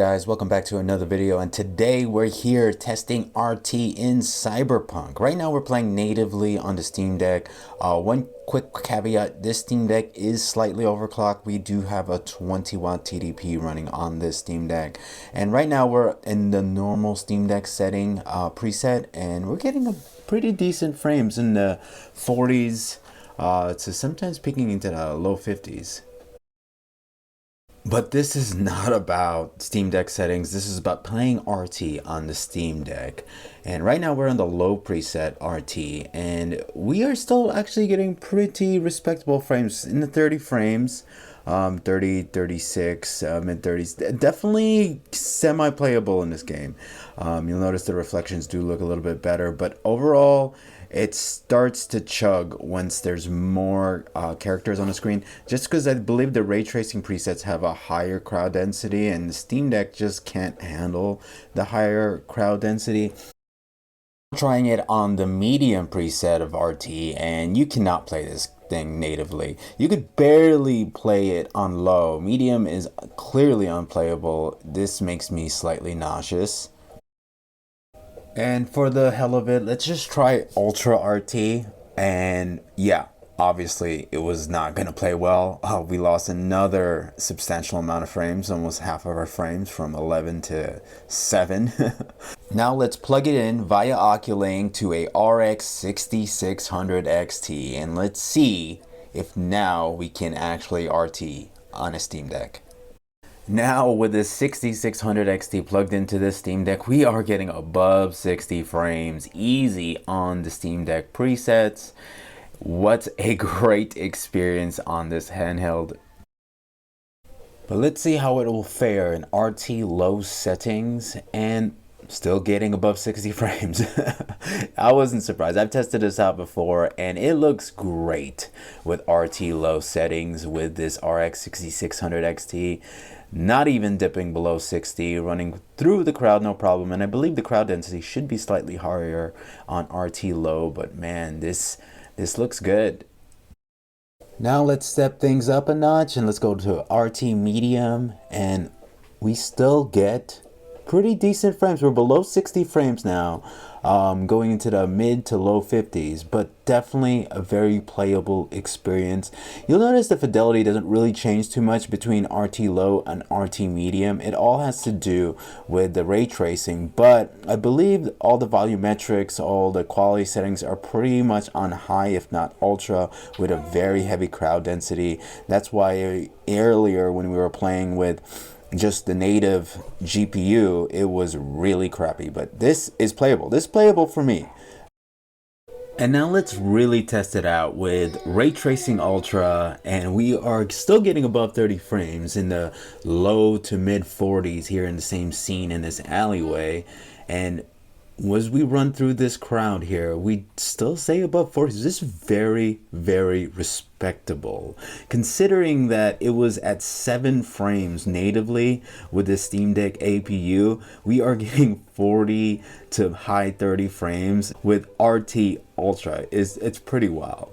guys, welcome back to another video, and today we're here testing RT in Cyberpunk. Right now we're playing natively on the Steam Deck. One quick caveat, this Steam Deck is slightly overclocked. We do have a 20 watt TDP running on this Steam Deck, and right now we're in the normal Steam Deck setting preset, and we're getting a pretty decent frames in the 40s to sometimes peaking into the low 50s. But this is not about Steam Deck settings. This is about playing RT on the Steam Deck. And right now we're on the low preset RT, and we are still actually getting pretty respectable frames in the 30 frames. 30, 36, mid 30s. Definitely semi-playable in this game. You'll notice the reflections do look a little bit better, but overall it starts to chug once there's more characters on the screen, just because I believe the ray tracing presets have a higher crowd density and the Steam Deck just can't handle the higher crowd density. Trying it on the medium preset of RT, and you cannot play this thing natively. You could barely play it on low. Medium is clearly unplayable. This makes me slightly nauseous. And for the hell of it, let's just try Ultra RT. And yeah, obviously it was not going to play well. We lost another substantial amount of frames, almost half of our frames, from 11 to 7. Now let's plug it in via Oculane to a RX 6600 XT, and let's see if now we can actually RT on a Steam Deck. Now with this 6600 XT plugged into this Steam Deck, we are getting above 60 frames easy on the Steam Deck presets. What a great experience on this handheld. But let's see how it will fare in RT low settings and still getting above 60 frames. I wasn't surprised. I've tested this out before and it looks great with RT low settings with this RX 6600 XT. Not even dipping below 60, running through the crowd no problem. And I believe the crowd density should be slightly higher on RT low, but man, this looks good. Now let's step things up a notch and let's go to RT medium, and we still get pretty decent frames. We're below 60 frames now, going into the mid to low 50s, but definitely a very playable experience. You'll notice the fidelity doesn't really change too much between RT low and RT medium. It all has to do with the ray tracing, but I believe all the volumetrics, all the quality settings are pretty much on high, if not ultra, with a very heavy crowd density. That's why earlier when we were playing with just the native GPU, it was really crappy, but this is playable. This is playable for me. And now let's really test it out with Ray Tracing Ultra, and we are still getting above 30 frames in the low to mid 40s here in the same scene in this alleyway. And as we run through this crowd here, we still say above 40s. This is very, very respectable, considering that it was at 7 frames natively with the Steam Deck APU. We are getting 40 to high 30 frames with RT Ultra. It's pretty wild.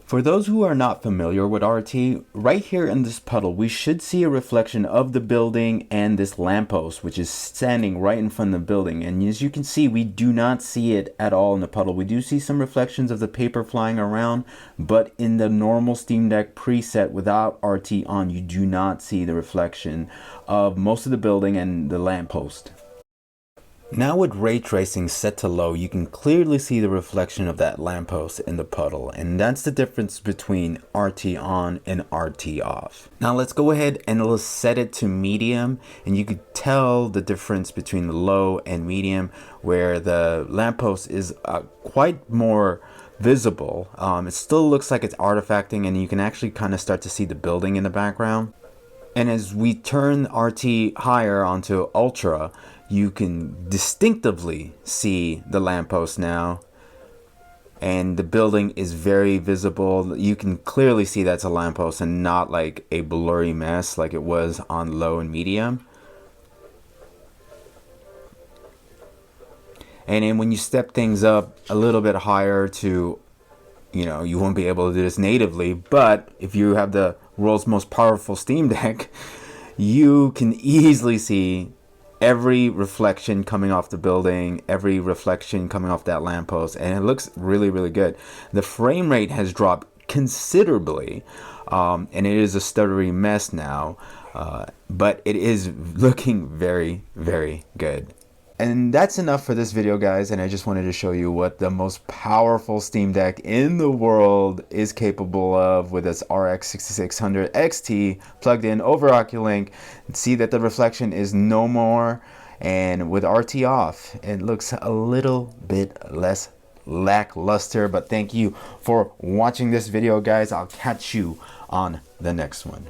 For those who are not familiar with RT, right here in this puddle, we should see a reflection of the building and this lamppost, which is standing right in front of the building. And as you can see, we do not see it at all in the puddle. We do see some reflections of the paper flying around, but in the normal Steam Deck preset without RT on, you do not see the reflection of most of the building and the lamppost. Now with ray tracing set to low, you can clearly see the reflection of that lamppost in the puddle, and that's the difference between RT on and RT off. Now let's go ahead and let's set it to medium, and you could tell the difference between the low and medium, where the lamppost is quite more visible. It still looks like it's artifacting, and you can actually kind of start to see the building in the background. And as we turn RT higher onto Ultra, you can distinctively see the lamppost now, and the building is very visible. You can clearly see that's a lamppost and not like a blurry mess like it was on low and medium. And then when you step things up a little bit higher to you know, you won't be able to do this natively, but if you have the world's most powerful Steam Deck, you can easily see every reflection coming off the building, every reflection coming off that lamppost, and it looks really, really good. The frame rate has dropped considerably, and it is a stuttery mess now, but it is looking very, very good. And that's enough for this video, guys, and I just wanted to show you what the most powerful Steam Deck in the world is capable of with its RX 6600 XT plugged in over Oculink. See that the reflection is no more, and with RT off, it looks a little bit less lackluster. But thank you for watching this video, guys. I'll catch you on the next one.